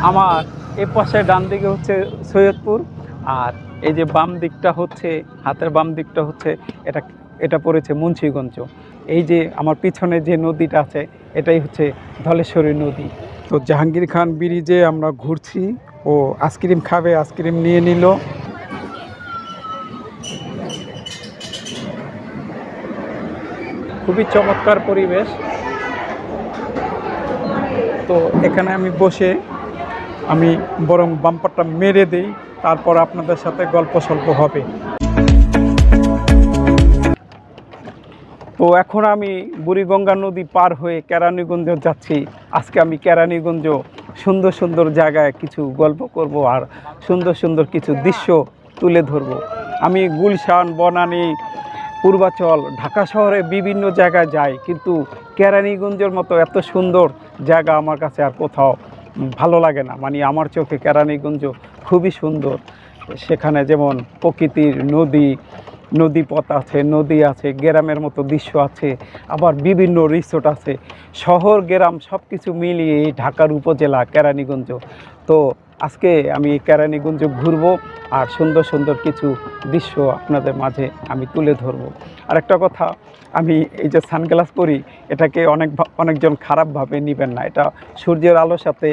আমার এ পাশে ডান দিকে হচ্ছে সৈয়দপুর, আর এই যে বাম দিকটা হচ্ছে, হাতের বাম দিকটা হচ্ছে এটা এটা পড়েছে মুন্সিগঞ্জ। এই যে আমার পিছনে যে নদীটা আছে এটাই হচ্ছে ধলেশ্বরী নদী। তো জাহাঙ্গীর খান ব্রিজে আমরা ঘুরছি, ও আইসক্রিম খাবে, আইসক্রিম নিয়ে নিল। খুবই চমৎকার পরিবেশ। তো এখানে আমি বসে আমি বরং বাম্পারটা মেরে দিই, তারপর আপনাদের সাথে গল্প সল্প হবে। তো এখন আমি বুড়িগঙ্গা নদী পার হয়ে কেরানীগঞ্জ যাচ্ছি। আজকে আমি কেরানীগঞ্জ সুন্দর সুন্দর জায়গায় কিছু গল্প করব আর সুন্দর সুন্দর কিছু দৃশ্য তুলে ধরব। আমি গুলশান, বনানী, পূর্বাচল, ঢাকা শহরে বিভিন্ন জায়গায় যাই, কিন্তু কেরানীগঞ্জের মতো এত সুন্দর জায়গা আমার কাছে আর কোথাও ভালো লাগে না। মানে আমার চোখে কেরানীগঞ্জ খুবই সুন্দর। সেখানে যেমন প্রকৃতির নদী পথ আছে, নদী আছে, গ্রামের মতো দৃশ্য আছে, আবার বিভিন্ন রিসোর্ট আছে, শহর গ্রাম সব কিছু মিলিয়ে এই ঢাকার উপজেলা কেরানীগঞ্জ। তো আজকে আমি কেরানীগঞ্জ ঘুরবো আর সুন্দর সুন্দর কিছু দৃশ্য আপনাদের মাঝে আমি তুলে ধরবো। আরেকটা কথা, আমি এই যে সানগ্লাস পরি, এটাকে অনেকজন খারাপভাবে নেবেন না। এটা সূর্যের আলোর সাথে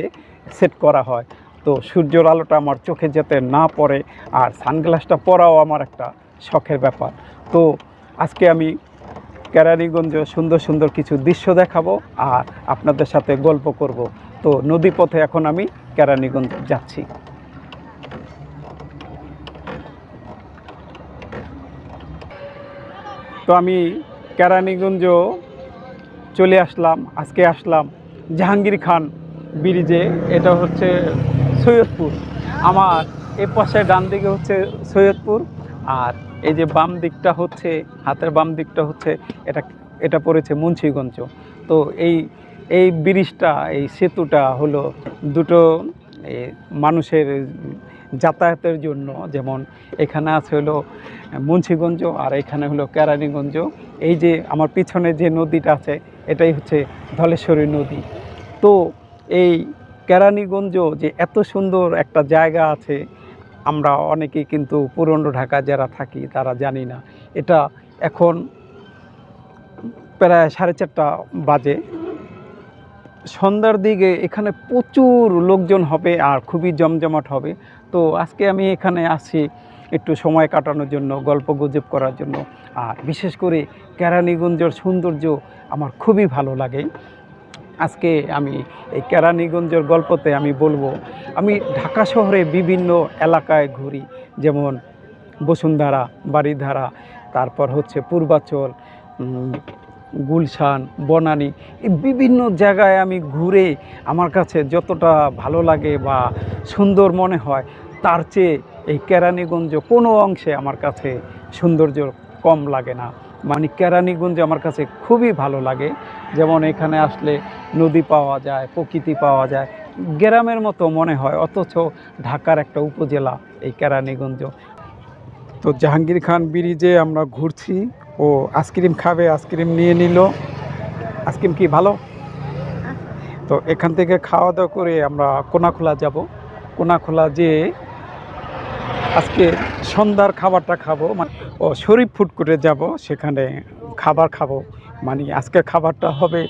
সেট করা হয়। তো সূর্যের আলোটা আমার চোখে যাতে না পড়ে, আর সানগ্লাসটা পরাও আমার একটা শখের ব্যাপার। তো আজকে আমি কেরানীগঞ্জ সুন্দর সুন্দর কিছু দৃশ্য দেখাবো আর আপনাদের সাথে গল্প করব। তো নদী পথে এখন আমি কেরানীগঞ্জ যাচ্ছি। তো আমি কেরানীগঞ্জ চলে আসলাম। আজকে আসলাম জাহাঙ্গীর খান ব্রিজে। এটা হচ্ছে সৈয়দপুর। আমার এ পাশে ডান দিকে হচ্ছে সৈয়দপুর, আর এই যে বাম দিকটা হচ্ছে, হাতের বাম দিকটা হচ্ছে এটা এটা পড়েছে মুন্সিগঞ্জ। তো এই এই ব্রিজটা, এই সেতুটা হলো দুটো মানুষের যাতায়াতের জন্য। যেমন এখানে আছে হলো মুন্সিগঞ্জ, আর এখানে হলো কেরানীগঞ্জ। এই যে আমার পিছনে যে নদীটা আছে এটাই হচ্ছে ধলেশ্বরী নদী। তো এই কেরানীগঞ্জ যে এত সুন্দর একটা জায়গা আছে, আমরা অনেকেই কিন্তু পুরনো ঢাকা যারা থাকি তারা জানি না। এটা এখন প্রায় 4:30 বাজে। সন্ধ্যার দিকে এখানে প্রচুর লোকজন হবে আর খুবই জমজমাট হবে। তো আজকে আমি এখানে আসি একটু সময় কাটানোর জন্য, গল্প গুজব করার জন্য। আর বিশেষ করে কেরানীগঞ্জের সৌন্দর্য আমার খুবই ভালো লাগে। আজকে আমি এই কেরানীগঞ্জের গল্পতে আমি বলবো, আমি ঢাকা শহরে বিভিন্ন এলাকায় ঘুরি। যেমন বসুন্ধরা, বারিধারা, তারপর হচ্ছে পূর্বাচল, গুলশান, বনানী, এই বিভিন্ন জায়গায় আমি ঘুরে আমার কাছে যতটা ভালো লাগে বা সুন্দর মনে হয়, তার চেয়ে এই কেরানীগঞ্জ কোনো অংশে আমার কাছে সৌন্দর্য কম লাগে না। মানে কেরানীগঞ্জ আমার কাছে খুবই ভালো লাগে। যেমন এখানে আসলে নদী পাওয়া যায়, প্রকৃতি পাওয়া যায়, গ্রামের মতো মনে হয়, অথচ ঢাকার একটা উপজেলা এই কেরানীগঞ্জ। তো জাহাঙ্গীর খান ব্রিজে আমরা ঘুরছি, ও আইসক্রিম খাবে, আইসক্রিম নিয়ে নিল। আইসক্রিম কি ভালো? তো এখান থেকে খাওয়া দাওয়া করে আমরা কোনাখোলা যাব। কোনাখোলা যেয়ে আজকে সন্ধ্যার খাবারটা খাবো, মানে শরীফ ফুড কোর্টে যাব, সেখানে খাবার খাবো। মানে আজকের খাবারটা হবে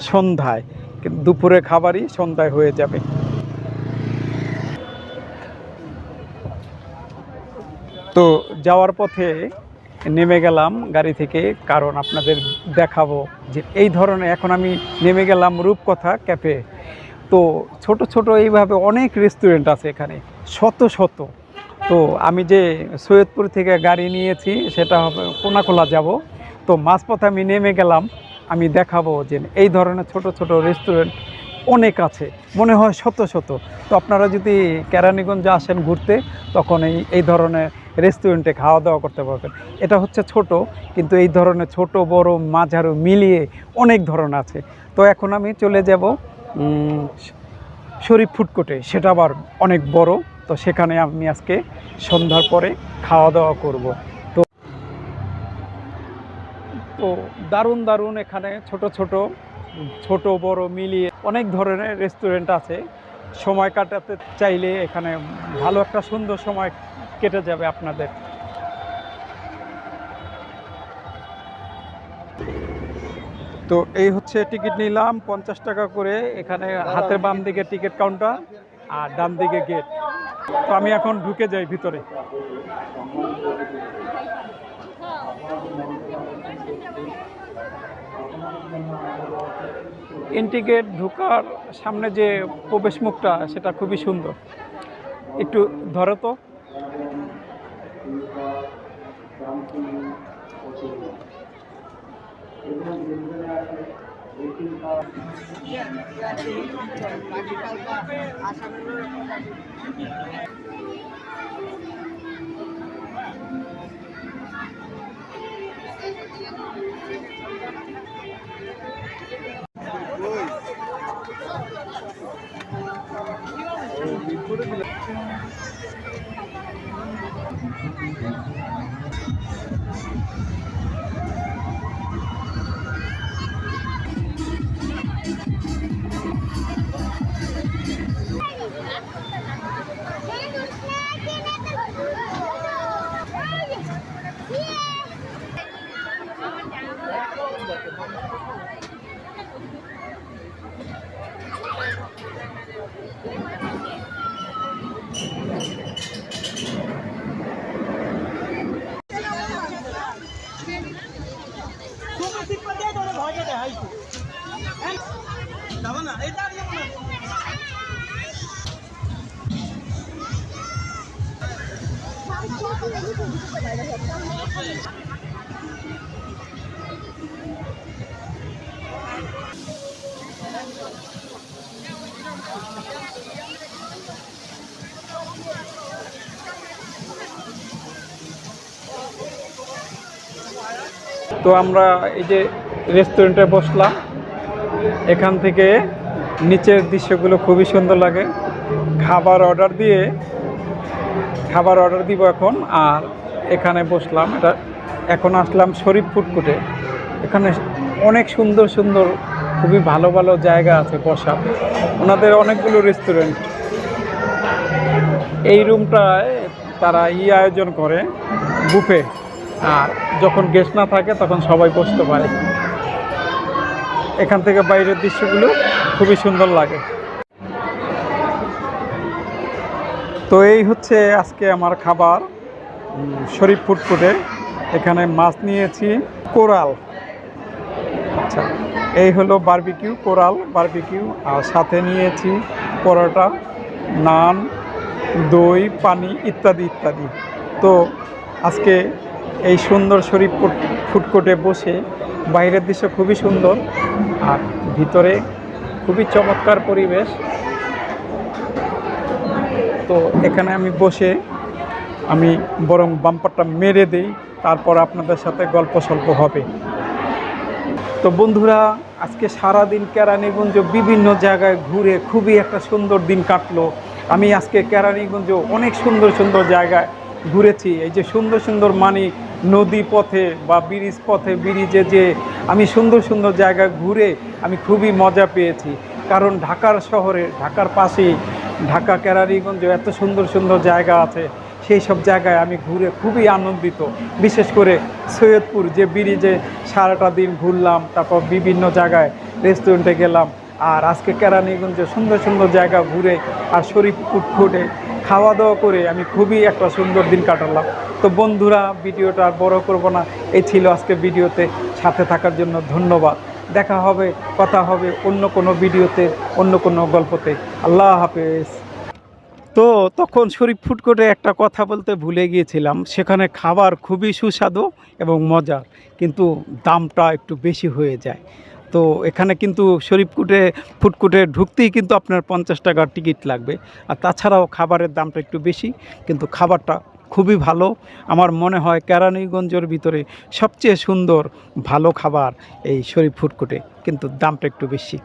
সন্ধ্যায়, কিন্তু দুপুরে খাবারই সন্ধ্যায় হয়ে যাবে। তো যাওয়ার পথে নেমে গেলাম গাড়ি থেকে, কারণ আপনাদের দেখাবো যে এই ধরনের, এখন আমি নেমে গেলাম রূপকথা ক্যাফে। তো ছোট ছোট এইভাবে অনেক রেস্টুরেন্ট আছে এখানে, শত শত। তো আমি যে সৈয়দপুর থেকে গাড়ি নিয়েছি সেটা হবে কোনাখোলা যাব। তো মাঝপথে আমি নেমে গেলাম, আমি দেখাবো যে এই ধরনের ছোট ছোট রেস্টুরেন্ট অনেক আছে, মনে হয় শত শত। তো আপনারা যদি কেরানীগঞ্জ আসেন ঘুরতে, তখন এই ধরনের রেস্টুরেন্টে খাওয়া দাওয়া করতে পারবেন। এটা হচ্ছে ছোট, কিন্তু এই ধরনের ছোট বড় মাঝারো মিলিয়ে অনেক ধরন আছে। তো এখন আমি চলে যাব শরীফ ফুড কোর্টে, সেটা আবার অনেক বড়। তো সেখানে আমি আজকে সন্ধ্যার পরে খাওয়া দাওয়া করব। তো তো দারুণ দারুণ এখানে ছোট ছোট বড় মিলিয়ে অনেক ধরনের রেস্টুরেন্ট আছে। সময় কাটাতে চাইলে এখানে ভালো একটা সুন্দর সময় কেটে যাবে আপনাদের। তো এই হচ্ছে টিকিট নিলাম 50 টাকা করে। এখানে হাতের বাম দিকে টিকিট কাউন্টার আর ডান দিকে গেট। তো আমি এখন ঢুকে যাই ভিতরে। এন্ট্রি গেট ঢোকার সামনে যে প্রবেশ মুখটা সেটা খুবই সুন্দর, একটু ধরো তো। তো আমরা এই যে রেস্টুরেন্টে বসলাম, এখান থেকে নিচের দৃশ্যগুলো খুবই সুন্দর লাগে। খাবার অর্ডার দিব এখন। আর এখানে বসলাম, এটা এখন আসলাম শরীফ ফুড কোর্টে। এখানে অনেক সুন্দর সুন্দর খুবই ভালো ভালো জায়গা আছে বসা, ওনাদের অনেকগুলো রেস্টুরেন্ট। এই রুমটায় তারা আয়োজন করে বুফে, আর যখন গেস্ট না থাকে তখন সবাই বসতে পারে। এখান থেকে বাইরের দৃশ্যগুলো খুবই সুন্দর লাগে। তো এই হচ্ছে আজকে আমার খাবার শরীফ ফুড কোর্টে। এখানে মাছ নিয়েছি কোরাল। আচ্ছা, এই হলো বারবিকিউ, কোরাল বারবিকিউ। আর সাথে নিয়েছি পরোটা, নান, দই, পানি ইত্যাদি ইত্যাদি। তো আজকে এই সুন্দর শরীফ ফুড কোর্টে বসে বাইরের দৃশ্য খুবই সুন্দর, আর ভিতরে খুবই চমৎকার পরিবেশ। তো এখানে আমি বসে আমি বরং বাম্পারটা মেরে দিই, তারপর আপনাদের সাথে গল্প সল্প হবে। তো বন্ধুরা, আজকে সারাদিন কেরানীগঞ্জ বিভিন্ন জায়গায় ঘুরে খুবই একটা সুন্দর দিন কাটলো। আমি আজকে কেরানীগঞ্জ অনেক সুন্দর সুন্দর জায়গায় ঘুরেছি। এই যে সুন্দর সুন্দর নদী পথে বা ব্রিজে যে আমি সুন্দর সুন্দর জায়গায় ঘুরে আমি খুবই মজা পেয়েছি। কারণ ঢাকার পাশেই ঢাকা কেরানীগঞ্জ এত সুন্দর সুন্দর জায়গা আছে, সেই সব জায়গায় আমি ঘুরে খুবই আনন্দিত। বিশেষ করে সৈয়দপুর যে ব্রিজে সারাটা দিন ঘুরলাম, তারপর বিভিন্ন জায়গায় রেস্টুরেন্টে গেলাম। আর আজকে কেরানীগঞ্জে সুন্দর সুন্দর জায়গা ঘুরে আর শরীফ ফুড কোর্টে খাওয়া দাওয়া করে আমি খুবই একটা সুন্দর দিন কাটালাম। তো বন্ধুরা, ভিডিওটা আর বড় করব না, এই ছিল আজকে ভিডিওতে। সাথে থাকার জন্য ধন্যবাদ। দেখা হবে, কথা হবে অন্য কোনো ভিডিওতে, অন্য কোনো গল্পতে। আল্লাহ হাফেজ। তো তখন শরীফ ফুড কোর্টে একটা কথা বলতে ভুলে গিয়েছিলাম, সেখানে খাবার খুবই সুস্বাদু এবং মজার, কিন্তু দামটা একটু বেশি হয়ে যায়। তো এখানে কিন্তু শরীফ ফুড কোর্টে ঢুকতেই কিন্তু আপনার 50 টাকার টিকিট লাগবে। আর তাছাড়াও খাবারের দামটা একটু বেশি, কিন্তু খাবারটা খুবই ভালো। আমার মনে হয় কেরানীগঞ্জের ভিতরে সবচেয়ে সুন্দর ভালো খাবার এই শরীফ ফুড কোর্টে, কিন্তু দামটা একটু বেশি।